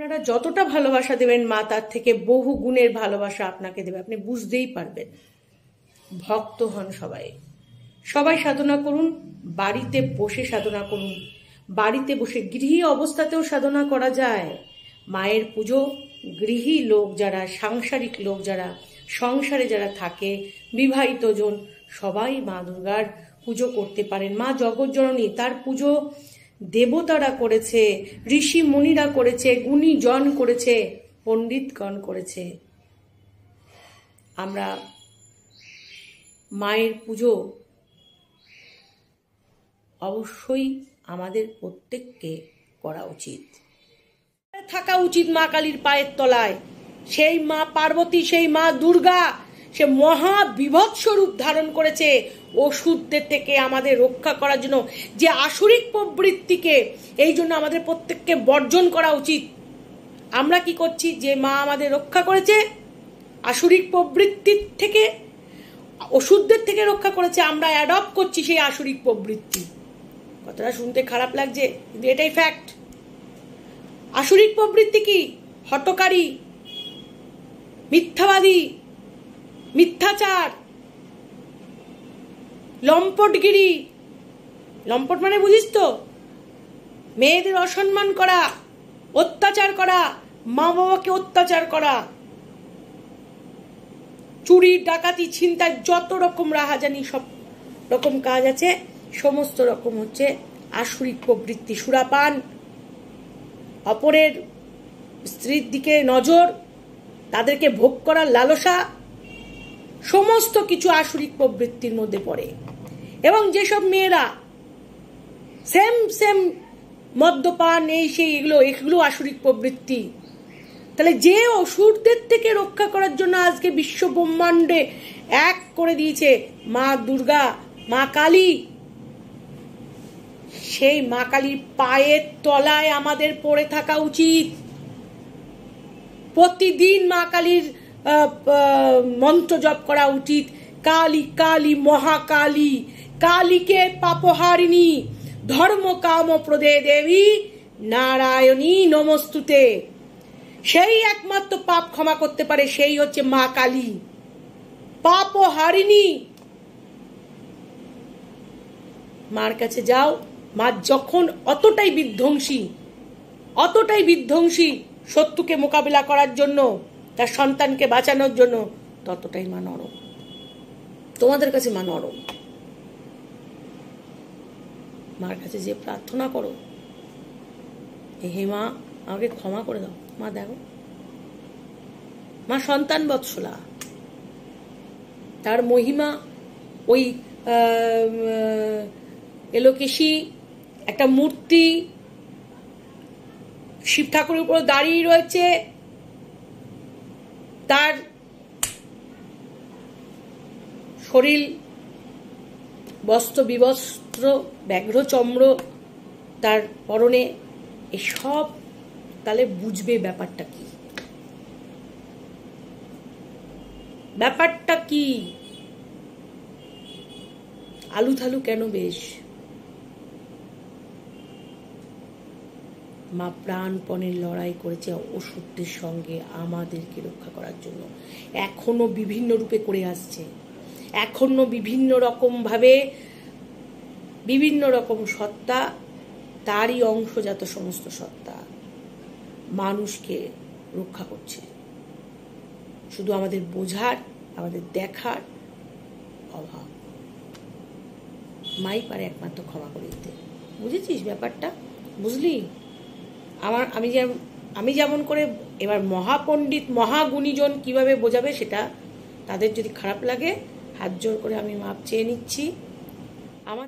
আপনারা যতটা ভালোবাসা দেবেন মা তার থেকে বহু গুণের ভালোবাসা আপনাকে দেবে, আপনি বুঝতেই পারবেন। ভক্ত হন সবাই, সবাই সাধনা করুন, বাড়িতে বসে সাধনা করুন, বাড়িতে বসে গৃহী অবস্থাতেও সাধনা করা যায়। মায়ের পুজো গৃহী লোক যারা, সাংসারিক লোক যারা, সংসারে যারা থাকে, বিবাহিত জন সবাই মা দুর্গার পুজো করতে পারেন। মা জগৎজননী, তার পুজো দেবতারা করেছে, ঋষি মুনিরা করেছে, গুণীজন করেছে, পণ্ডিতগণ করেছে। আমরা মায়ের পুজো অবশ্যই আমাদের প্রত্যেককে করা উচিত, থাকা উচিত মা কালীর পায়ের তলায়। সেই মা পার্বতী, সেই মা দুর্গা, সে মহা বিভৎস রূপ ধারণ করেছে অসুরদের থেকে আমাদের রক্ষা করার জন্য। যে আসুরিক প্রবৃত্তিকে, এই জন্য আমাদের প্রত্যেককে বর্জন করা উচিত। আমরা কি করছি? যে মা আমাদের রক্ষা করেছে আসুরিক প্রবৃত্তির থেকে, অসুরদের থেকে রক্ষা করেছে, আমরা অ্যাডপ্ট করছি সেই আসুরিক প্রবৃত্তি। কথাটা শুনতে খারাপ লাগছে, কিন্তু এটাই ফ্যাক্ট। আসুরিক প্রবৃত্তি কি? হঠকারী, মিথ্যাবাদী, মিথ্যাচার, লম্পটগিরি। লম্পট মানে বুঝিস তো? মেয়েদের অসম্মান করা, অত্যাচার করা, মা বাবাকে অত্যাচার করা, চুরি, ডাকাতি, ছিনতাই, যত রকম রাহাজানি সব রকম কাজ আছে, সমস্ত রকম হচ্ছে আসুরিক প্রবৃত্তি। সুরাপান, অপরের স্ত্রীর দিকে নজর, তাদেরকে ভোগ করার লালসা, সমস্ত কিছু আসুরিক প্রবৃত্তির মধ্যে পড়ে। এবং যেসব মেয়েরা সেম মদ্যপান, এই সেই, এগুলো আসুরিক প্রবৃত্তি। তাহলে যে অসুরদের থেকে রক্ষা করার জন্য আজকে বিশ্ব ব্রহ্মাণ্ডে এক করে দিয়েছে মা দুর্গা, মা কালী, সেই মা কালীর পায়ের তলায় আমাদের পড়ে থাকা উচিত। প্রতিদিন মা কালীর মন্ত্র জপ করা উচিত। কালী কালী মহাকালী, কালীকে পাপহারিণী, ধর্ম কাম প্রদে দেবী নারায়ণী নমস্তুতে। সেই একমাত্র পাপ ক্ষমা করতে পারে, সেই হচ্ছে মা কালী, পাপহারিণী। মার কাছে যাও। মা যখন অতটাই বিধ্বংসী শত্রুকে মোকাবিলা করার জন্য, তার সন্তানকে বাঁচানোর জন্য, ততটাই মা নরম। তোমাদের কাছে মা নরম। মার কাছে যে প্রার্থনা করো, হে মা আমাকে ক্ষমা করে দাও। মা দেখো, মা সন্তান বৎসলা, তার মহিমা। ওই এলোকেশী একটা মূর্তি শিব ঠাকুরের উপর দাঁড়িয়ে রয়েছে, তার শরীর বস্ত্র বিবস্ত্র, ব্যাঘ্র চম্র তার পরনে, এসব তাহলে বুঝবে ব্যাপারটা কি। ব্যাপারটা কি? আলু থালু কেন বেশ? মা প্রাণপণের লড়াই করেছে অসুরদের সঙ্গে আমাদেরকে রক্ষা করার জন্য। এখনো বিভিন্ন রূপে করে আসছে, এখনো বিভিন্ন রকম ভাবে, বিভিন্ন রকম সত্তা, তারই অংশজাত সমস্ত সত্তা মানুষকে রক্ষা করছে। শুধু আমাদের বোঝার, আমাদের দেখার অভাব। মাই পারে একমাত্র ক্ষমা করে দিতে। বুঝেছিস ব্যাপারটা? বুঝলি? আমি যেমন করে, এবার মহাপণ্ডিত, মহাগুণীজন কিভাবে বোঝাবে সেটা তাদের যদি খারাপ লাগে, হাত জোর করে আমি মাপ চেয়ে নিচ্ছি। আমার